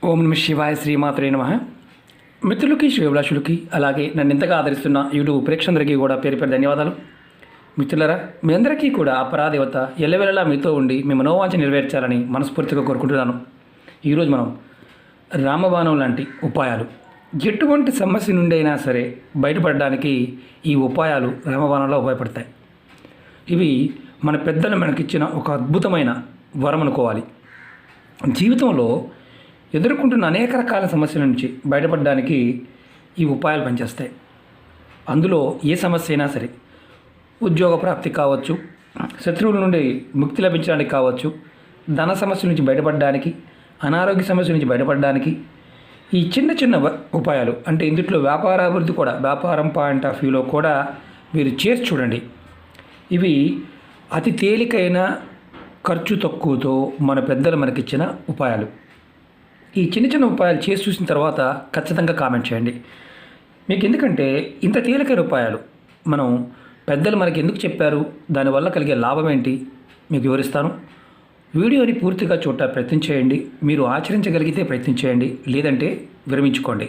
ఓం నమ శివాయ శ్రీమాత్రే నమః. మిత్రులకి శ్రేభిలాషులకి అలాగే నన్ను ఇంతగా ఆదరిస్తున్న యూట్యూబ్ ప్రేక్షకులందరికీ కూడా పేరు పేరు ధన్యవాదాలు. మిత్రులరా, మీ అందరికీ కూడా ఆ పరాదేవత ఎల్లవెల్లలా మీతో ఉండి మీ మనోవాంఛ నెరవేర్చాలని మనస్ఫూర్తిగా కోరుకుంటున్నాను. ఈరోజు మనం రామబాణం లాంటి ఉపాయాలు, ఎటువంటి సమస్య నుండి అయినా సరే బయటపడడానికి ఈ ఉపాయాలు రామబాణంలో ఉపయోగపడతాయి. ఇవి మన పెద్దలు మనకిచ్చిన ఒక అద్భుతమైన వరం అనుకోవాలి. జీవితంలో ఎదుర్కొంటున్న అనేక రకాల సమస్యల నుంచి బయటపడడానికి ఈ ఉపాయాలు పనిచేస్తాయి. అందులో ఏ సమస్య అయినా సరే, ఉద్యోగ ప్రాప్తి కావచ్చు, శత్రువుల నుండి ముక్తి లభించడానికి కావచ్చు, ధన సమస్యల నుంచి బయటపడడానికి, అనారోగ్య సమస్యల నుంచి బయటపడడానికి ఈ చిన్న చిన్న ఉపాయాలు, అంటే ఇందులో వ్యాపారాభివృద్ధి కూడా, వ్యాపారం పాయింట్ ఆఫ్ వ్యూలో కూడా మీరు చేసి చూడండి. ఇవి అతి తేలికైన ఖర్చు తక్కువతో మన పెద్దలు మనకిచ్చిన ఉపాయాలు. ఈ చిన్న చిన్న ఉపాయాలు చేసి చూసిన తర్వాత ఖచ్చితంగా కామెంట్ చేయండి. మీకు ఎందుకంటే ఇంత తేలికైన ఉపాయాలు మనం పెద్దలు మనకి ఎందుకు చెప్పారు, దానివల్ల కలిగే లాభం ఏంటి మీకు వివరిస్తాను. వీడియోని పూర్తిగా చూడటానికి ప్రయత్నం చేయండి. మీరు ఆచరించగలిగితే ప్రయత్నం చేయండి, లేదంటే విరమించుకోండి.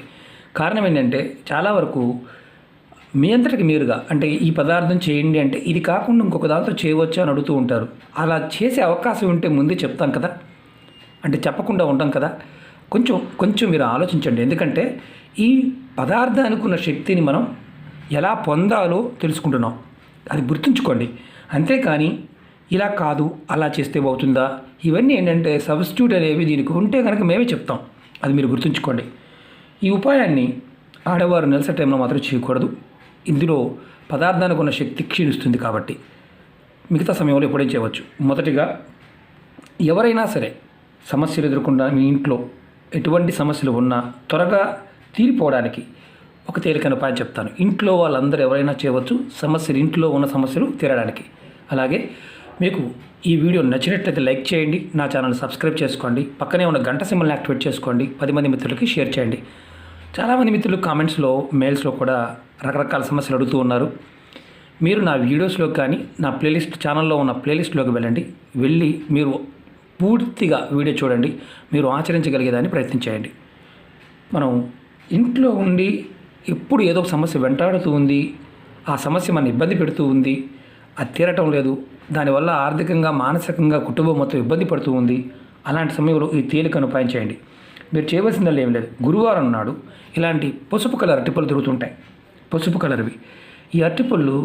కారణం ఏంటంటే చాలా వరకు మీ అంతటికి మీరుగా, అంటే ఈ పదార్థం చేయండి అంటే ఇది కాకుండా ఇంకొక దాంతో చేయవచ్చా అని అడుగుతూ ఉంటారు. అలా చేసే అవకాశం ఉంటే ముందే చెప్తాను కదా, అంటే చెప్పకుండా ఉంటాం కదా. కొంచెం మీరు ఆలోచించండి. ఎందుకంటే ఈ పదార్థానికి ఉన్న శక్తిని మనం ఎలా పొందాలో తెలుసుకుంటున్నాం, అది గుర్తుంచుకోండి. అంతేకాని ఇలా కాదు అలా చేస్తే అవుతుందా, ఇవన్నీ ఏంటంటే సబ్స్టిట్యూట్ అనేవి దీనికి ఉంటే కనుక మేమే చెప్తాం, అది మీరు గుర్తుంచుకోండి. ఈ ఉపాయాన్ని ఆడవారు నెలసరి టైంలో మాత్రం చేయకూడదు. ఇందులో పదార్థానికి ఉన్న శక్తి క్షీణిస్తుంది కాబట్టి మిగతా సమయంలో ఎప్పుడైనా చేయవచ్చు. మొదటిగా ఎవరైనా సరే సమస్యలు ఎదుర్కొన్న మీ ఇంట్లో ఎటువంటి సమస్యలు ఉన్నా త్వరగా తీరిపోవడానికి ఒక తేలికైన ఉపాయం చెప్తాను. ఇంట్లో వాళ్ళందరూ ఎవరైనా చేయవచ్చు, సమస్యలు ఇంట్లో ఉన్న సమస్యలు తీరడానికి. అలాగే మీకు ఈ వీడియో నచ్చినట్లయితే లైక్ చేయండి, నా ఛానల్ సబ్స్క్రైబ్ చేసుకోండి, పక్కనే ఉన్న గంట సింబల్ని యాక్టివేట్ చేసుకోండి, 10 మంది మిత్రులకి షేర్ చేయండి. చాలామంది మిత్రులు కామెంట్స్లో, మెయిల్స్లో కూడా రకరకాల సమస్యలు అడుగుతూ ఉన్నారు. మీరు నా వీడియోస్లో కానీ నా ప్లేలిస్ట్ ఛానల్లో ఉన్న ప్లేలిస్ట్లోకి వెళ్ళి మీరు పూర్తిగా వీడియో చూడండి. మీరు ఆచరించగలిగేదాన్ని ప్రయత్నం చేయండి. మనం ఇంట్లో ఉండి ఎప్పుడు ఏదో ఒక సమస్య వెంటాడుతూ ఉంది, ఆ సమస్య మన ఇబ్బంది పెడుతూ ఉంది, అది తీరటం లేదు, దానివల్ల ఆర్థికంగా మానసికంగా కుటుంబం మొత్తం ఇబ్బంది పడుతూ ఉంది. అలాంటి సమయంలో ఈ తేలికను ఉపాయం చేయండి. మీరు చేయవలసిందల్లా ఏం లేదు. గురువారం నాడు ఇలాంటి పసుపు కలర్ అరటిపళ్ళు దొరుకుతుంటాయి, పసుపు కలర్వి. ఈ అరటిపళ్ళు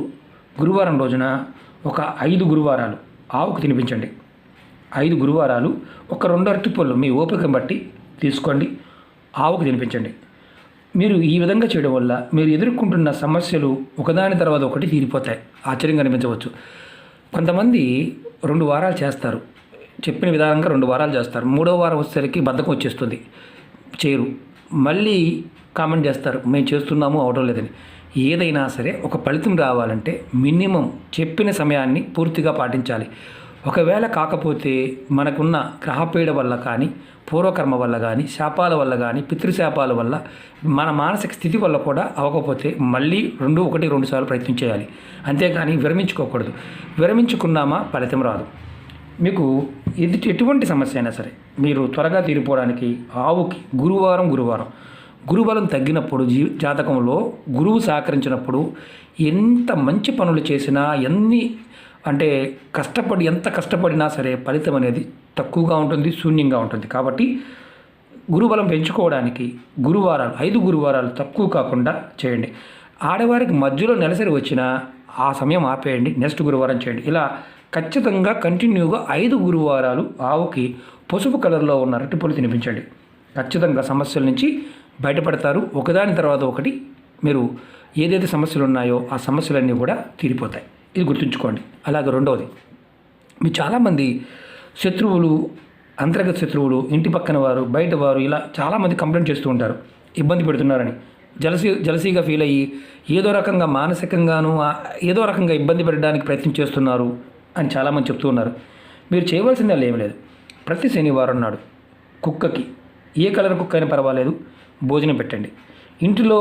గురువారం రోజున ఒక 5 గురువారాలు ఆవుకు తినిపించండి. 5 గురువారాలు ఒక 2 అరటిపళ్ళు మీ ఓపికను బట్టి తీసుకోండి, ఆవుకు తినిపించండి. మీరు ఈ విధంగా చేయడం వల్ల మీరు ఎదుర్కొంటున్న సమస్యలు ఒకదాని తర్వాత ఒకటి తీరిపోతాయి. ఆశ్చర్యంగా అనిపించవచ్చు. కొంతమంది 2 వారాలు చేస్తారు, చెప్పిన విధానంగా 2 వారాలు చేస్తారు. 3వ వారం వచ్చేసరికి బద్ధకం వచ్చేస్తుంది, చేయరు. మళ్ళీ కామెంట్ చేస్తారు, మేము చేస్తున్నాము అవడం లేదని. ఏదైనా సరే ఒక ఫలితం రావాలంటే మినిమం చెప్పిన సమయాన్ని పూర్తిగా పాటించాలి. ఒకవేళ కాకపోతే మనకున్న గ్రహపీడ వల్ల కానీ, పూర్వకర్మ వల్ల కానీ, శాపాల వల్ల కానీ, పితృశాపాల వల్ల, మన మానసిక స్థితి వల్ల కూడా అవ్వకపోతే మళ్ళీ 2 సార్లు ప్రయత్నం చేయాలి. అంతేకాని విరమించుకోకూడదు. విరమించుకున్నామా ఫలితం రాదు. మీకు ఎటువంటి సమస్య అయినా సరే మీరు త్వరగా తీరిపోవడానికి ఆవుకి గురువారం గురుబలం తగ్గినప్పుడు, జాతకంలో గురువు సహకరించినప్పుడు ఎంత మంచి పనులు చేసినా, ఎంత కష్టపడినా సరే ఫలితం అనేది తక్కువగా ఉంటుంది, శూన్యంగా ఉంటుంది. కాబట్టి గురుబలం పెంచుకోవడానికి 5 గురువారాలు తక్కువ కాకుండా చేయండి. ఆడవారికి మధ్యలో నెలసరి వచ్చినా ఆ సమయం ఆపేయండి, నెక్స్ట్ గురువారం చేయండి. ఇలా ఖచ్చితంగా కంటిన్యూగా 5 గురువారాలు ఆవుకి పసుపు కలర్లో ఉన్న అరటిపళ్ళు తినిపించండి. ఖచ్చితంగా సమస్యల నుంచి బయటపడతారు. ఒకదాని తర్వాత ఒకటి మీరు ఏదైతే సమస్యలు ఉన్నాయో ఆ సమస్యలన్నీ కూడా తీరిపోతాయి. ఇది గుర్తుంచుకోండి. అలాగే రెండవది, మీ చాలామంది శత్రువులు, అంతర్గత శత్రువులు, ఇంటి పక్కన వారు, బయట వారు, ఇలా చాలామంది కంప్లైంట్ చేస్తూ ఉంటారు, ఇబ్బంది పెడుతున్నారని. జలసీగా ఫీల్ అయ్యి ఏదో రకంగా మానసికంగాను ఏదో రకంగా ఇబ్బంది పెట్టడానికి ప్రయత్నం చేస్తున్నారు అని చాలామంది చెప్తూ ఉన్నారు. మీరు చేయవలసింది ఏమీ లేదు. ప్రతి శనివారం నాడు కుక్కకి, ఏ కలర్ కుక్క అయినా పర్వాలేదు, భోజనం పెట్టండి. ఇంటిలో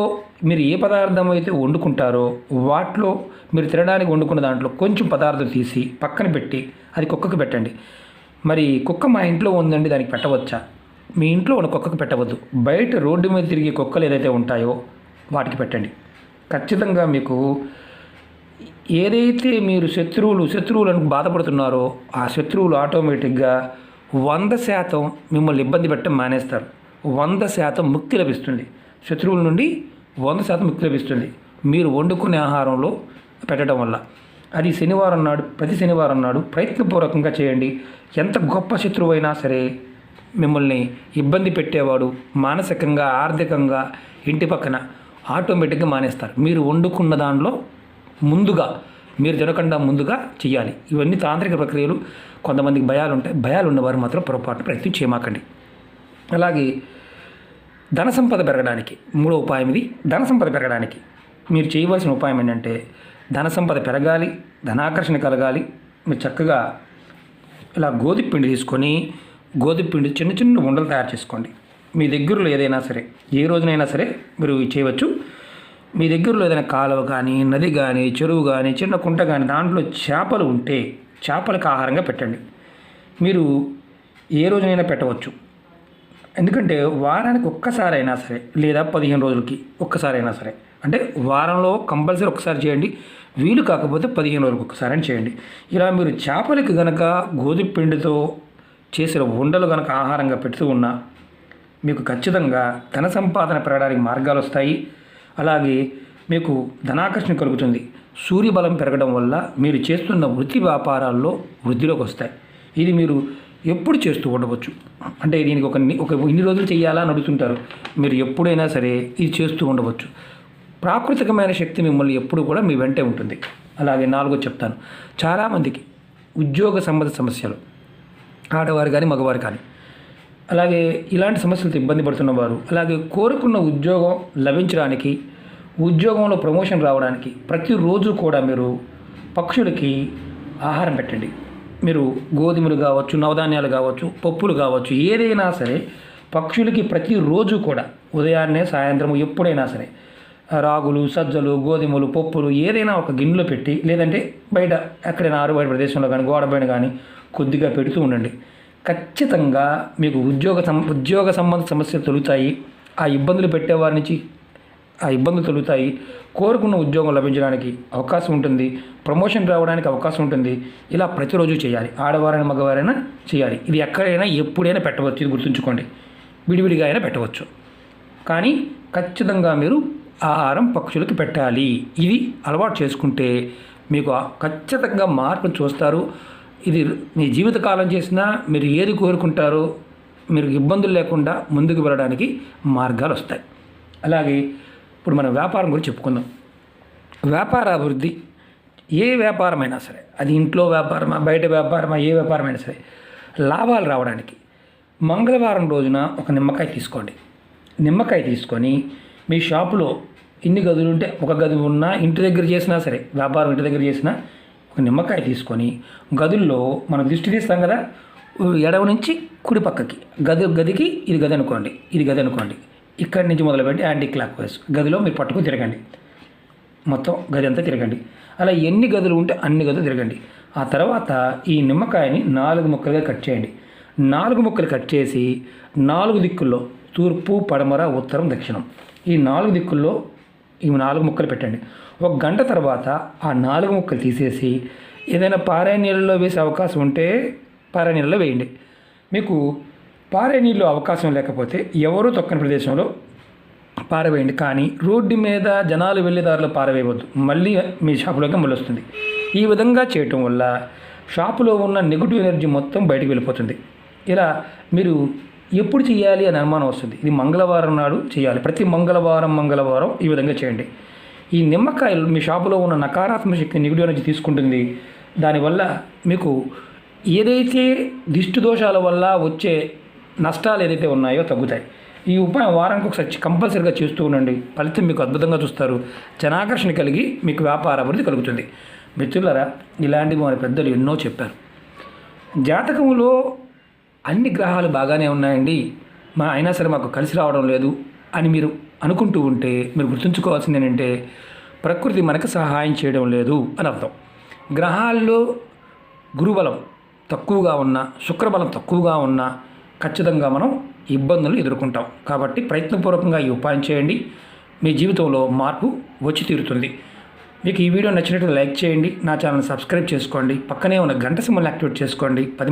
మీరు ఏ పదార్థం అయితే వండుకుంటారో వాటిలో మీరు తినడానికి వండుకున్న దాంట్లో కొంచెం పదార్థం తీసి పక్కన పెట్టి అది కుక్కకు పెట్టండి. మరి కుక్క మా ఇంట్లో ఉందండి, దానికి పెట్టవచ్చా మీ ఇంట్లో ఉన్న కుక్కకు పెట్టవద్దు. బయట రోడ్డు మీద తిరిగే కుక్కలు ఏదైతే ఉంటాయో వాటికి పెట్టండి. ఖచ్చితంగా మీకు ఏదైతే మీరు శత్రువులను బాధపడుతున్నారో ఆ శత్రువులు ఆటోమేటిక్గా 100% మిమ్మల్ని ఇబ్బంది పెట్టడం మానేస్తారు. 100% ముక్తి లభిస్తుంది. శత్రువుల నుండి 100% ముక్తి లభిస్తుంది మీరు వండుకునే ఆహారంలో పెట్టడం వల్ల. అది శనివారం నాడు, ప్రతి శనివారం నాడు ప్రయత్నపూర్వకంగా చేయండి. ఎంత గొప్ప శత్రువు అయినా సరే మిమ్మల్ని ఇబ్బంది పెట్టేవాడు మానసికంగా, ఆర్థికంగా ఇంటి పక్కన ఆటోమేటిక్గా మానేస్తారు. మీరు వండుకున్న దానిలో ముందుగా, మీరు తినకుండా ముందుగా చేయాలి. ఇవన్నీ తాంత్రిక ప్రక్రియలు. కొంతమందికి భయాలు ఉంటాయి. భయాలు ఉన్నవారు మాత్రం పొరపాటున ప్రయత్నం చేయమాకండి. అలాగే ధన సంపద పెరగడానికి మూడో ఉపాయం ఇది. ధన సంపద పెరగడానికి మీరు చేయవలసిన ఉపాయం ఏంటంటే, ధన సంపద పెరగాలి, ధనాకర్షణ కలగాలి. మీరు చక్కగా ఇలా గోధుమ పిండి తీసుకొని, గోధుమ పిండి చిన్న చిన్న ఉండలు తయారు చేసుకోండి. మీ దగ్గరలో ఏదైనా సరే, ఏ రోజునైనా సరే మీరు చేయవచ్చు. మీ దగ్గరలో ఏదైనా కాలువ కానీ, నది కానీ, చెరువు కానీ, చిన్న కుంట కానీ, దాంట్లో చేపలు ఉంటే చేపలకు ఆహారంగా పెట్టండి. మీరు ఏ రోజునైనా పెట్టవచ్చు. ఎందుకంటే వారానికి ఒక్కసారైనా సరే, లేదా 15 రోజులకి ఒక్కసారైనా సరే, అంటే వారంలో కంపల్సరీ ఒక్కసారి చేయండి. వీలు కాకపోతే 15 రోజులకు ఒక్కసారి చేయండి. ఇలా మీరు చేపలకి గనక గోధుమ పిండితో చేసిన ఉండలు కనుక ఆహారంగా పెడుతూ ఉన్నా మీకు ఖచ్చితంగా ధన సంపాదన పెరగడానికి మార్గాలు వస్తాయి. అలాగే మీకు ధనాకర్షణ కలుగుతుంది. సూర్యబలం పెరగడం వల్ల మీరు చేస్తున్న వృత్తి వ్యాపారాల్లో వృద్ధిలోకి వస్తాయి. ఇది మీరు ఎప్పుడు చేస్తూ ఉండవచ్చు. అంటే దీనికి ఒక ఇన్ని రోజులు చేయాలా అని అడుగుతుంటారు. మీరు ఎప్పుడైనా సరే ఇది చేస్తూ ఉండవచ్చు. ప్రాకృతికమైన శక్తి మిమ్మల్ని ఎప్పుడు కూడా మీ వెంటే ఉంటుంది. అలాగే 4 చెప్తాను. చాలామందికి ఉద్యోగ సంబంధ సమస్యలు, ఆడవారు కానీ మగవారు కానీ, అలాగే ఇలాంటి సమస్యలతో ఇబ్బంది పడుతున్నవారు, అలాగే కోరుకున్న ఉద్యోగం లభించడానికి, ఉద్యోగంలో ప్రమోషన్ రావడానికి ప్రతిరోజు కూడా మీరు పక్షులకి ఆహారం పెట్టండి. మీరు గోధుమలు కావచ్చు, నవధాన్యాలు కావచ్చు, పప్పులు కావచ్చు, ఏదైనా సరే పక్షులకి ప్రతిరోజు కూడా ఉదయాన్నే, సాయంత్రం ఎప్పుడైనా సరే రాగులు, సజ్జలు, గోధుమలు, పప్పులు ఏదైనా ఒక గిన్నెలో పెట్టి, లేదంటే బయట ఎక్కడైనా ఆరుబయట ప్రదేశంలో కానీ, గోడపైన కానీ కొద్దిగా పెడుతూ ఉండండి. ఖచ్చితంగా మీకు ఉద్యోగ సంబంధ సమస్యలు తొలుగుతాయి. ఆ ఇబ్బందులు పెట్టేవారి నుంచి ఆ ఇబ్బందులు తొలుగుతాయి. కోరుకున్న ఉద్యోగం లభించడానికి అవకాశం ఉంటుంది. ప్రమోషన్ రావడానికి అవకాశం ఉంటుంది. ఇలా ప్రతిరోజు చేయాలి. ఆడవారైనా మగవారైనా చేయాలి. ఇది ఎక్కడైనా ఎప్పుడైనా పెట్టవచ్చు. ఇది గుర్తుంచుకోండి. విడివిడిగా అయినా పెట్టవచ్చు. కానీ ఖచ్చితంగా మీరు ఆహారం పక్షులకు పెట్టాలి. ఇది అలవాటు చేసుకుంటే మీకు ఖచ్చితంగా మార్పును చూస్తారు. ఇది మీ జీవితకాలం చేసినా మీరు ఏది కోరుకుంటారో మీరు ఇబ్బందులు లేకుండా ముందుకు వెళ్ళడానికి మార్గాలు వస్తాయి. అలాగే ఇప్పుడు మనం వ్యాపారం గురించి చెప్పుకుందాం. వ్యాపార అభివృద్ధి, ఏ వ్యాపారమైనా సరే, అది ఇంట్లో వ్యాపారమా, బయట వ్యాపారమా, ఏ వ్యాపారమైనా సరే లాభాలు రావడానికి మంగళవారం రోజున ఒక నిమ్మకాయ తీసుకోండి. నిమ్మకాయ తీసుకొని మీ షాపులో ఎన్ని గదులు ఉంటే, ఒక గది ఉన్నా, ఇంటి దగ్గర చేసినా సరే, వ్యాపారం ఇంటి దగ్గర చేసినా, ఒక నిమ్మకాయ తీసుకొని గదుల్లో మనం దిష్టి తీస్తాం కదా, ఎడవ నుంచి కుడి పక్కకి గదికి ఇది గది అనుకోండి, ఇది గది అనుకోండి. ఇక్కడి నుంచి మొదలుపెట్టి యాంటీ క్లాక్ వైజ్ గదిలో మీరు పట్టుకు తిరగండి. మొత్తం గది అంతా తిరగండి. అలా ఎన్ని గదులు ఉంటే అన్ని గదులు తిరగండి. ఆ తర్వాత ఈ నిమ్మకాయని 4 ముక్కలుగా కట్ చేయండి. 4 ముక్కలు కట్ చేసి 4 దిక్కుల్లో, తూర్పు, పడమర, ఉత్తరం, దక్షిణం, ఈ 4 దిక్కుల్లో ఈ 4 ముక్కలు పెట్టండి. 1 గంట తర్వాత ఆ 4 ముక్కలు తీసేసి ఏదైనా పారే నీళ్ళలో వేసే అవకాశం ఉంటే పారే నీళ్ళలో వేయండి. మీకు పారే నీళ్ళు అవకాశం లేకపోతే ఎవరూ తొక్కని ప్రదేశంలో పారవేయండి. కానీ రోడ్డు మీద జనాలు వెళ్ళే దారిలో పారవేయవద్దు. మళ్ళీ మీ షాపులోకి మళ్ళీ వస్తుంది. ఈ విధంగా చేయటం వల్ల షాపులో ఉన్న నెగిటివ్ ఎనర్జీ మొత్తం బయటకు వెళ్ళిపోతుంది. ఇలా మీరు ఎప్పుడు చేయాలి అని అనుమానం వస్తుంది. ఇది మంగళవారం నాడు చేయాలి. ప్రతి మంగళవారం ఈ విధంగా చేయండి. ఈ నిమ్మకాయలు మీ షాపులో ఉన్న నకారాత్మక శక్తి, నెగిటివ్ ఎనర్జీ తీసుకుంటుంది. దానివల్ల మీకు ఏదైతే దిష్టి దోషాల వల్ల వచ్చే నష్టాలు ఏదైతే ఉన్నాయో తగ్గుతాయి. ఈ ఉపాయం వారానికి ఒకసారి కంపల్సరీగా చేస్తూ ఉండండి. ఫలితం మీకు అద్భుతంగా చూస్తారు. జనాకర్షణ కలిగి మీకు వ్యాపార అభివృద్ధి కలుగుతుంది. మిత్రులారా, ఇలాంటివి మన పెద్దలు ఎన్నో చెప్పారు. జాతకంలో అన్ని గ్రహాలు బాగానే ఉన్నాయండి, అయినా సరే మాకు కలిసి రావడం లేదు అని మీరు అనుకుంటూ ఉంటే మీరు గుర్తుంచుకోవాల్సింది ఏంటంటే ప్రకృతి మనకు సహాయం చేయడం లేదు అని అర్థం. గ్రహాల్లో గురుబలం తక్కువగా ఉన్నా, శుక్రబలం తక్కువగా ఉన్నా ఖచ్చితంగా మనం ఇబ్బందులు ఎదుర్కొంటాం. కాబట్టి ప్రయత్నపూర్వకంగా ఈ ఉపాయం చేయండి. మీ జీవితంలో మార్పు వచ్చి తీరుతుంది. మీకు ఈ వీడియో నచ్చినట్టు లైక్ చేయండి. నా ఛానల్ సబ్స్క్రైబ్ చేసుకోండి. పక్కనే ఉన్న గంట సింబల్ యాక్టివేట్ చేసుకోండి.